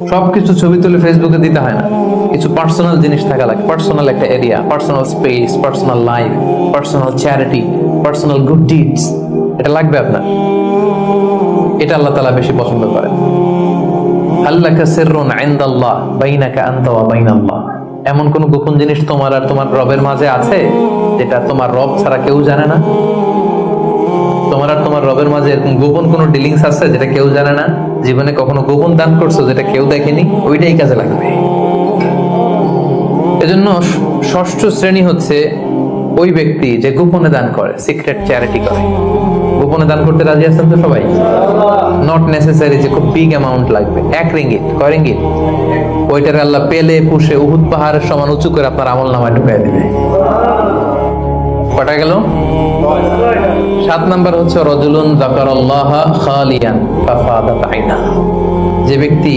সবকিছু ছবি তুলে ফেসবুকে দিতে হয় না, কিছু পার্সোনাল জিনিস থাকা লাগে, পার্সোনাল একটা area, personal space, personal life, personal charity, personal good deeds, এটা লাগবে আপনার। এটা আল্লাহ তাআলা বেশি পছন্দ করেন। আল্লাকা সিররুন ইনদাল্লাহ বাইনাকা আনতা ওয়া বাইনাল্লাহ, এমন কোন গোপন জিনিস তোমার আর তোমার রবের মাঝে আছে যেটা তোমার রব ছাড়া কেউ জানে না? তোমার আর তোমার রবের মাঝে এরকম গোপন কোন ডিলিংস আছে যেটা কেউ জানে না? জীবনে কখনো গোপন দান করছো যেটা কেউ দেখেনি? ওইটাই কাজে লাগবে। এজন্য ষষ্ঠ শ্রেণী হচ্ছে ওই ব্যক্তি যে গোপনে দান করে, সিক্রেট চ্যারিটি করে। গোপনে দান করতে রাজি আছেন তো সবাই? নট নেসেসারি যে খুব বিগ অ্যামাউন্ট লাগবে, 1 রিঙ্গিত, কয় রিঙ্গিত? ওইটার আল্লাহ পেলে পুষে উহুদ পাহাড়ের সমান উঁচু করে আপনার আমল নামায় ঢুকাই দিবে। কটা গেল? 7 নাম্বার হচ্ছে রাজুলুন যাকারাল্লাহা খালিয়ান ফাফাদাত আইনা, যে ব্যক্তি